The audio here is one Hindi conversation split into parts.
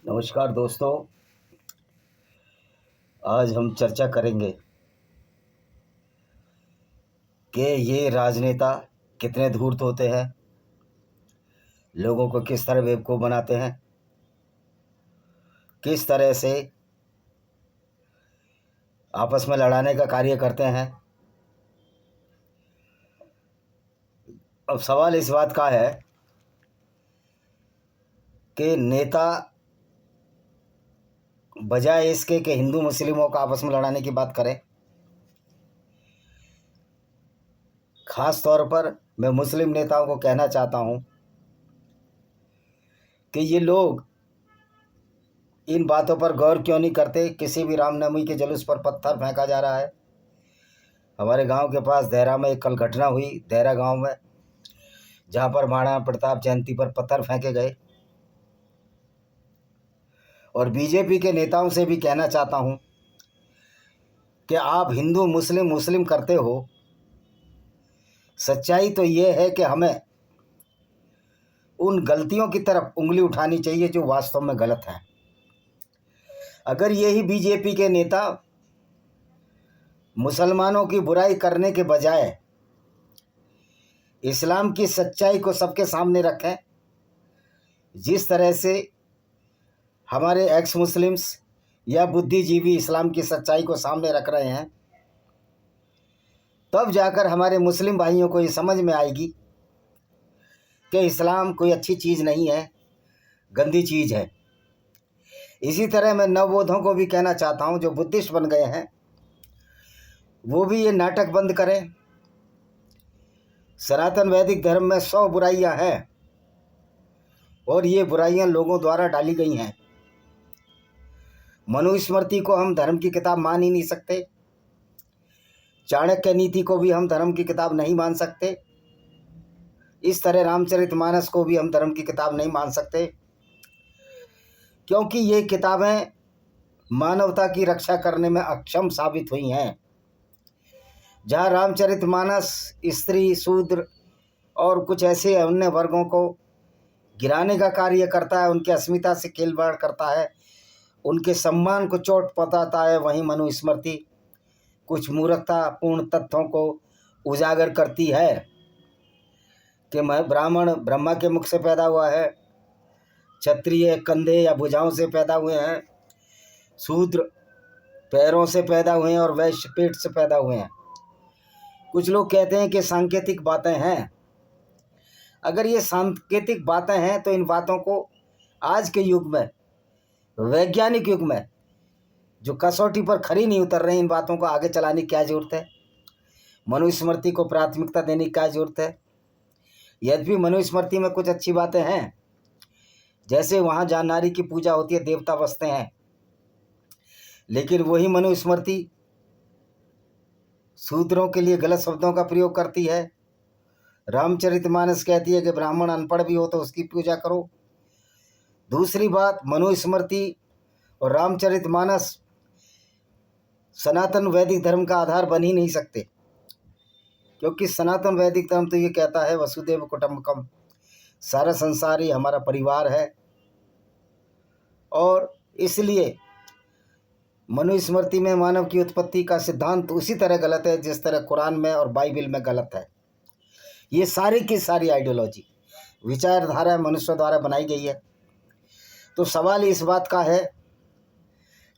नमस्कार दोस्तों। आज हम चर्चा करेंगे कि ये राजनेता कितने धूर्त होते हैं, लोगों को किस तरह बेवकूफ़ बनाते हैं, किस तरह से आपस में लड़ाने का कार्य करते हैं। अब सवाल इस बात का है कि नेता बजाय इसके कि हिंदू मुस्लिमों का आपस में लड़ाने की बात करें, ख़ास तौर पर मैं मुस्लिम नेताओं को कहना चाहता हूं कि ये लोग इन बातों पर गौर क्यों नहीं करते। किसी भी रामनवमी के जुलूस पर पत्थर फेंका जा रहा है। हमारे गांव के पास देहरा में एक कल घटना हुई, देहरा गांव में, जहां पर महाराणा प्रताप जयंती पर पत्थर फेंके गए। और बीजेपी के नेताओं से भी कहना चाहता हूं कि आप हिंदू मुस्लिम मुस्लिम करते हो, सच्चाई तो ये है कि हमें उन गलतियों की तरफ उंगली उठानी चाहिए जो वास्तव में गलत है। अगर यही बीजेपी के नेता मुसलमानों की बुराई करने के बजाय इस्लाम की सच्चाई को सबके सामने रखें, जिस तरह से हमारे एक्स मुस्लिम्स या बुद्धिजीवी इस्लाम की सच्चाई को सामने रख रहे हैं, तब जाकर हमारे मुस्लिम भाइयों को ये समझ में आएगी कि इस्लाम कोई अच्छी चीज़ नहीं है, गंदी चीज़ है। इसी तरह मैं नवबोधों को भी कहना चाहता हूँ, जो बुद्धिस्ट बन गए हैं, वो भी ये नाटक बंद करें। सनातन वैदिक धर्म में 100 बुराइयां हैं और ये बुराइयां लोगों द्वारा डाली गई हैं। मनुस्मृति को हम धर्म की किताब मान ही नहीं सकते, चाणक्य नीति को भी हम धर्म की किताब नहीं मान सकते, इस तरह रामचरितमानस को भी हम धर्म की किताब नहीं मान सकते, क्योंकि ये किताबें मानवता की रक्षा करने में अक्षम साबित हुई हैं। जहाँ रामचरितमानस स्त्री, शूद्र और कुछ ऐसे अन्य वर्गों को गिराने का कार्य करता है, उनकी अस्मिता से खिलवाड़ करता है, उनके सम्मान को चोट पहुंचाता है, वहीं मनुस्मृति कुछ मूर्खतापूर्ण तथ्यों को उजागर करती है कि ब्राह्मण ब्रह्मा के मुख से पैदा हुआ है, क्षत्रिय कंधे या भुजाओं से पैदा हुए हैं, शूद्र पैरों से पैदा हुए हैं और वैश्य पेट से पैदा हुए हैं। कुछ लोग कहते हैं कि सांकेतिक बातें हैं। अगर ये सांकेतिक बातें हैं तो इन बातों को आज के युग में, वैज्ञानिक युग में, जो कसौटी पर खरी नहीं उतर रहे, इन बातों को आगे चलाने की क्या ज़रूरत है? मनुस्मृति को प्राथमिकता देने की क्या ज़रूरत है? यद्यपि मनुस्मृति में कुछ अच्छी बातें हैं, जैसे वहाँ जहाँ नारी की पूजा होती है देवता बसते हैं, लेकिन वही मनुस्मृति शूद्रों के लिए गलत शब्दों का प्रयोग करती है। रामचरितमानस कहती है कि ब्राह्मण अनपढ़ भी हो तो उसकी पूजा करो। दूसरी बात, मनुस्मृति और रामचरितमानस सनातन वैदिक धर्म का आधार बन ही नहीं सकते, क्योंकि सनातन वैदिक धर्म तो ये कहता है वसुदेव कुटुंबकम, सारा संसार ही हमारा परिवार है। और इसलिए मनुस्मृति में मानव की उत्पत्ति का सिद्धांत उसी तरह गलत है जिस तरह कुरान में और बाइबल में गलत है। ये सारी की सारी आइडियोलॉजी, विचारधारा मनुष्य द्वारा बनाई गई है। तो सवाल इस बात का है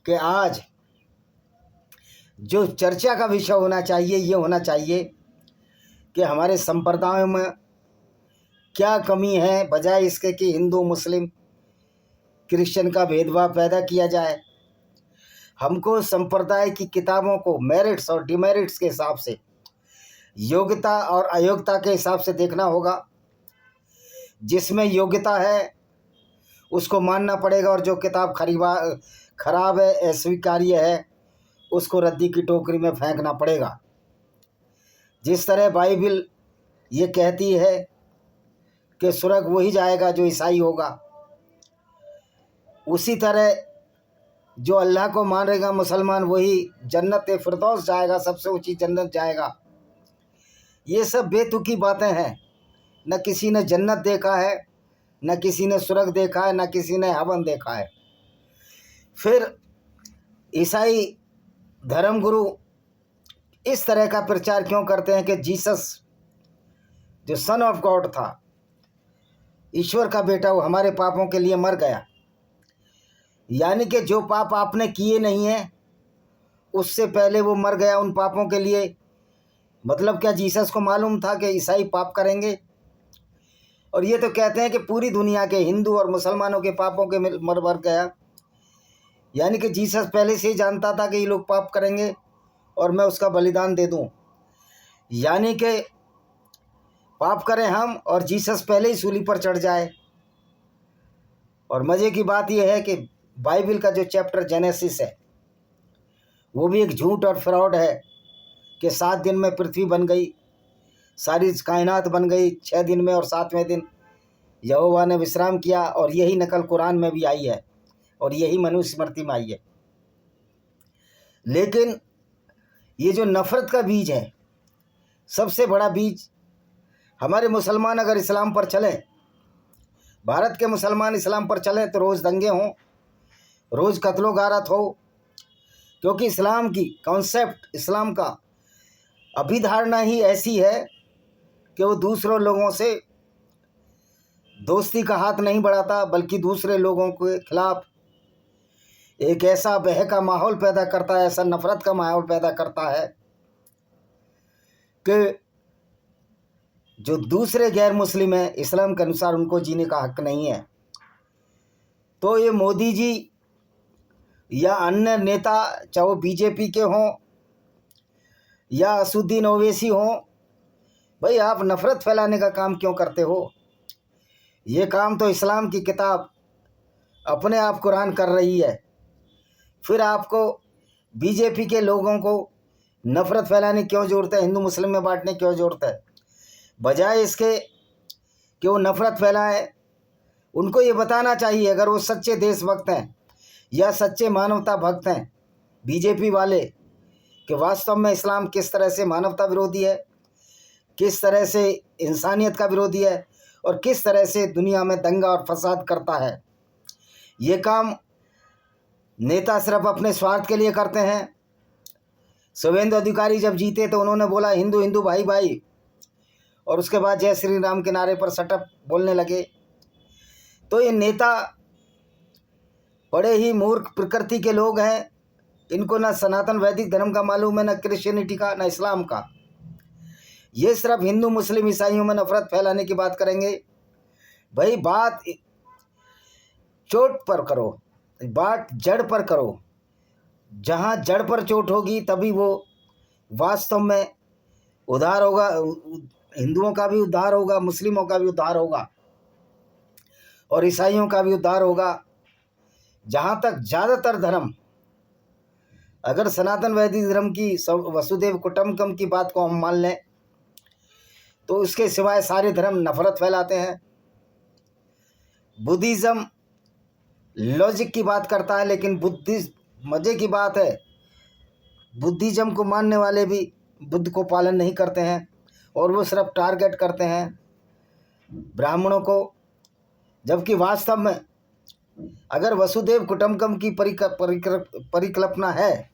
कि आज जो चर्चा का विषय होना चाहिए, ये होना चाहिए कि हमारे संप्रदायों में क्या कमी है, बजाय इसके कि हिंदू मुस्लिम क्रिश्चियन का भेदभाव पैदा किया जाए। हमको संप्रदाय की किताबों को मेरिट्स और डिमेरिट्स के हिसाब से, योग्यता और अयोग्यता के हिसाब से देखना होगा। जिसमें योग्यता है उसको मानना पड़ेगा, और जो किताब खराब है, अस्वीकार्य है, उसको रद्दी की टोकरी में फेंकना पड़ेगा। जिस तरह बाइबल ये कहती है कि स्वर्ग वही जाएगा जो ईसाई होगा, उसी तरह जो अल्लाह को मानेगा मुसलमान, वही जन्नत फिरदौस जाएगा, सबसे ऊंची जन्नत जाएगा। ये सब बेतुकी बातें हैं। न किसी ने जन्नत देखा है, न किसी ने स्वर्ग देखा है, न किसी ने हवन देखा है। फिर ईसाई धर्मगुरु इस तरह का प्रचार क्यों करते हैं कि जीसस जो सन ऑफ गॉड था, ईश्वर का बेटा, वो हमारे पापों के लिए मर गया। यानी कि जो पाप आपने किए नहीं हैं उससे पहले वो मर गया उन पापों के लिए। मतलब क्या जीसस को मालूम था कि ईसाई पाप करेंगे? और ये तो कहते हैं कि पूरी दुनिया के हिंदू और मुसलमानों के पापों के मर गया। यानी कि जीसस पहले से ही जानता था कि ये लोग पाप करेंगे और मैं उसका बलिदान दे दूं। यानी कि पाप करें हम और जीसस पहले ही सूली पर चढ़ जाए। और मज़े की बात यह है कि बाइबल का जो चैप्टर जेनेसिस है वो भी एक झूठ और फ्रॉड है कि 7 दिन में पृथ्वी बन गई, सारी कायनात बन गई 6 दिन में, और 7वें दिन यहोवा ने विश्राम किया। और यही नकल कुरान में भी आई है और यही मनुस्मृति में आई है। लेकिन ये जो नफ़रत का बीज है, सबसे बड़ा बीज, हमारे मुसलमान अगर इस्लाम पर चलें, भारत के मुसलमान इस्लाम पर चलें तो रोज़ दंगे हों, रोज़ कत्लो गारत हो, क्योंकि इस्लाम की कॉन्सेप्ट, इस्लाम का अभिधारणा ही ऐसी है कि वो दूसरों लोगों से दोस्ती का हाथ नहीं बढ़ाता, बल्कि दूसरे लोगों के खिलाफ एक ऐसा भय का माहौल पैदा करता है, ऐसा नफ़रत का माहौल पैदा करता है कि जो दूसरे गैर मुस्लिम हैं, इस्लाम के अनुसार उनको जीने का हक नहीं है। तो ये मोदी जी या अन्य नेता, चाहे वो बीजेपी के हों या असुद्दीन ओवैसी हों, भाई आप नफ़रत फैलाने का काम क्यों करते हो? ये काम तो इस्लाम की किताब अपने आप कुरान कर रही है। फिर आपको बीजेपी के लोगों को नफ़रत फैलाने क्यों ज़रूरत है, हिंदू मुस्लिम में बांटने क्यों ज़रूरत है? बजाय इसके कि वो नफ़रत फैलाएं, उनको ये बताना चाहिए, अगर वो सच्चे देशभक्त हैं या सच्चे मानवता भक्त हैं बीजेपी वाले, कि वास्तव में इस्लाम किस तरह से मानवता विरोधी है, किस तरह से इंसानियत का विरोधी है और किस तरह से दुनिया में दंगा और फसाद करता है। ये काम नेता सिर्फ अपने स्वार्थ के लिए करते हैं। शुभेंदु अधिकारी जब जीते तो उन्होंने बोला हिंदू हिंदू भाई भाई, और उसके बाद जय श्री राम के नारे पर सटअप बोलने लगे। तो ये नेता बड़े ही मूर्ख प्रकृति के लोग हैं। इनको ना सनातन वैदिक धर्म का मालूम है, ना क्रिश्चियनिटी का, ना इस्लाम का। ये सिर्फ हिंदू मुस्लिम ईसाइयों में नफ़रत फैलाने की बात करेंगे। भाई बात चोट पर करो, बात जड़ पर करो। जहाँ जड़ पर चोट होगी तभी वो वास्तव में उद्धार होगा। हिंदुओं का भी उद्धार होगा, मुस्लिमों का भी उद्धार होगा और ईसाइयों का भी उद्धार होगा। जहाँ तक ज़्यादातर धर्म, अगर सनातन वैदिक धर्म की वसुदेव कुटुंबकम की बात को हम मान लें तो उसके सिवाय सारे धर्म नफ़रत फैलाते हैं। बुद्धिज़्म लॉजिक की बात करता है, लेकिन मज़े की बात है, बुद्धिज़्म को मानने वाले भी बुद्ध को पालन नहीं करते हैं और वो सिर्फ टारगेट करते हैं ब्राह्मणों को। जबकि वास्तव में अगर वसुदेव कुटुंबकम की परिकल्पना है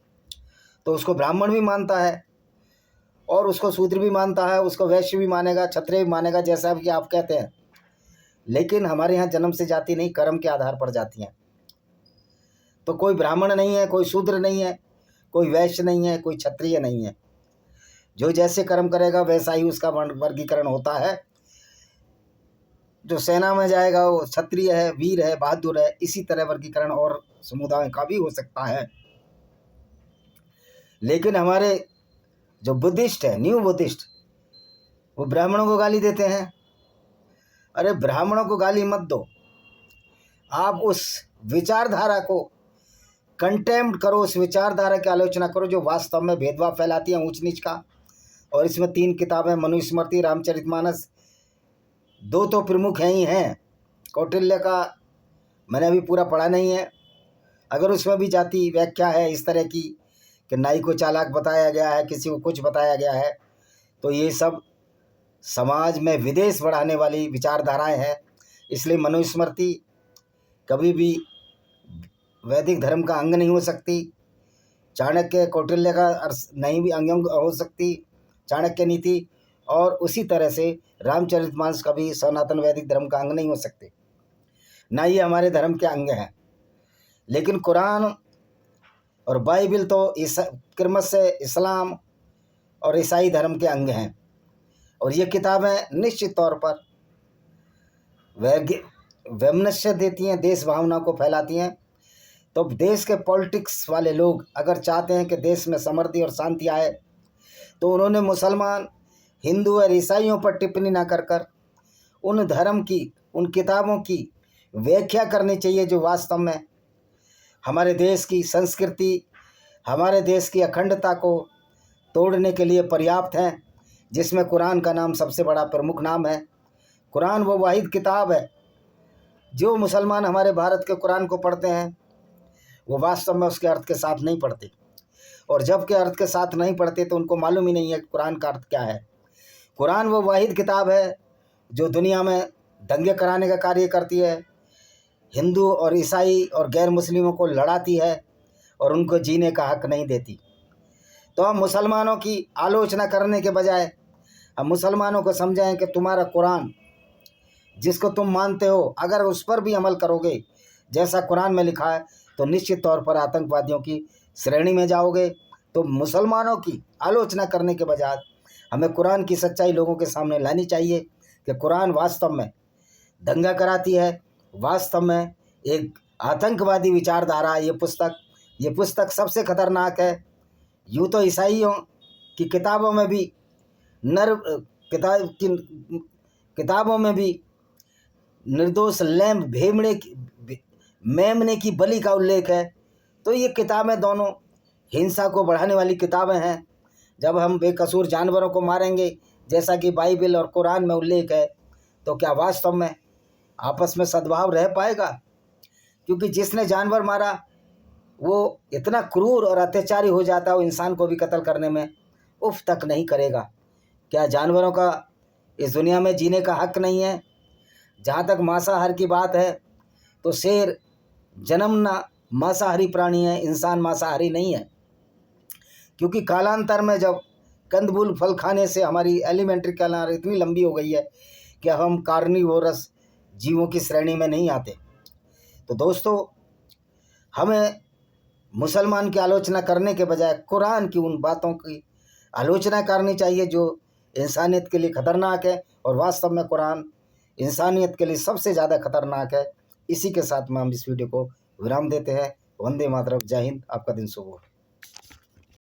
तो उसको ब्राह्मण भी मानता है और उसको शूद्र भी मानता है, उसको वैश्य भी मानेगा, क्षत्रिय भी मानेगा, जैसा कि आप कहते हैं। लेकिन हमारे यहाँ जन्म से जाति नहीं, कर्म के आधार पर जाती हैं। तो कोई ब्राह्मण नहीं है, कोई शूद्र नहीं है, कोई वैश्य नहीं है, कोई क्षत्रिय नहीं है। जो जैसे कर्म करेगा वैसा ही उसका वर्गीकरण होता है। जो सेना में जाएगा वो क्षत्रिय है, वीर है, बहादुर है। इसी तरह वर्गीकरण और समुदाय का भी हो सकता है। लेकिन हमारे जो बुद्धिस्ट है, न्यू बुद्धिस्ट, वो ब्राह्मणों को गाली देते हैं। अरे ब्राह्मणों को गाली मत दो, आप उस विचारधारा को कंटेम्प्ट करो, उस विचारधारा की आलोचना करो जो वास्तव में भेदभाव फैलाती है, ऊंच नीच का। और इसमें 3 किताबें, मनुस्मृति, रामचरितमानस, 2 तो प्रमुख हैं ही हैं। कौटिल्य का मैंने अभी पूरा पढ़ा नहीं है। अगर उसमें भी जाति व्याख्या है इस तरह की कि नाई को चालाक बताया गया है, किसी को कुछ बताया गया है, तो ये सब समाज में विदेश बढ़ाने वाली विचारधाराएं हैं। इसलिए मनुस्मृति कभी भी वैदिक धर्म का अंग नहीं हो सकती। चाणक्य कौटिल्य का नहीं भी अंग हो सकती चाणक्य नीति, और उसी तरह से रामचरितमानस का भी सनातन वैदिक धर्म का अंग नहीं हो सकते, ना ये हमारे धर्म के अंग हैं। लेकिन कुरान और बाइबिल तो क्रिसमस से इस्लाम और ईसाई धर्म के अंग हैं, और ये किताबें निश्चित तौर पर वैमनस्य देती हैं, देश भावना को फैलाती हैं। तो देश के पॉलिटिक्स वाले लोग अगर चाहते हैं कि देश में समृद्धि और शांति आए, तो उन्होंने मुसलमान, हिंदू और ईसाइयों पर टिप्पणी ना कर उन धर्म की, उन किताबों की व्याख्या करनी चाहिए जो वास्तव में हमारे देश की संस्कृति, हमारे देश की अखंडता को तोड़ने के लिए पर्याप्त हैं, जिसमें कुरान का नाम सबसे बड़ा प्रमुख नाम है। कुरान वो वाहिद किताब है, जो मुसलमान हमारे भारत के कुरान को पढ़ते हैं वो वास्तव में उसके अर्थ के साथ नहीं पढ़ते, और जब के अर्थ के साथ नहीं पढ़ते तो उनको मालूम ही नहीं है कि कुरान का अर्थ क्या है। कुरान वो वाहिद किताब है जो दुनिया में दंगे कराने का कार्य करती है, हिंदू और ईसाई और गैर मुस्लिमों को लड़ाती है और उनको जीने का हक नहीं देती। तो हम मुसलमानों की आलोचना करने के बजाय हम मुसलमानों को समझाएं कि तुम्हारा कुरान जिसको तुम मानते हो, अगर उस पर भी अमल करोगे जैसा कुरान में लिखा है, तो निश्चित तौर पर आतंकवादियों की श्रेणी में जाओगे। तो मुसलमानों की आलोचना करने के बजाय हमें कुरान की सच्चाई लोगों के सामने लानी चाहिए कि कुरान वास्तव में दंगा कराती है, वास्तव में एक आतंकवादी विचारधारा। ये पुस्तक सबसे खतरनाक है। यूँ तो ईसाइयों की किताबों में भी किताबों में भी निर्दोष मेमने की बलि का उल्लेख है। तो ये किताबें दोनों हिंसा को बढ़ाने वाली किताबें हैं। जब हम बेकसूर जानवरों को मारेंगे जैसा कि बाइबल और कुरान में उल्लेख है, तो क्या वास्तव में आपस में सद्भाव रह पाएगा? क्योंकि जिसने जानवर मारा वो इतना क्रूर और अत्याचारी हो जाता है, वो इंसान को भी कत्ल करने में उफ तक नहीं करेगा। क्या जानवरों का इस दुनिया में जीने का हक नहीं है? जहाँ तक मांसाहार की बात है, तो शेर जन्मना मांसाहारी प्राणी है, इंसान मांसाहारी नहीं है। क्योंकि कालांतर में जब कंदमूल फल खाने से हमारी एलिमेंट्री कैलोरी इतनी लंबी हो गई है कि हम कार्निवोरस जीवों की श्रेणी में नहीं आते। तो दोस्तों, हमें मुसलमान की आलोचना करने के बजाय कुरान की उन बातों की आलोचना करनी चाहिए जो इंसानियत के लिए खतरनाक है, और वास्तव में कुरान इंसानियत के लिए सबसे ज़्यादा खतरनाक है। इसी के साथ में हम इस वीडियो को विराम देते हैं। वंदे मातरम। जय हिंद। आपका दिन शुभ हो।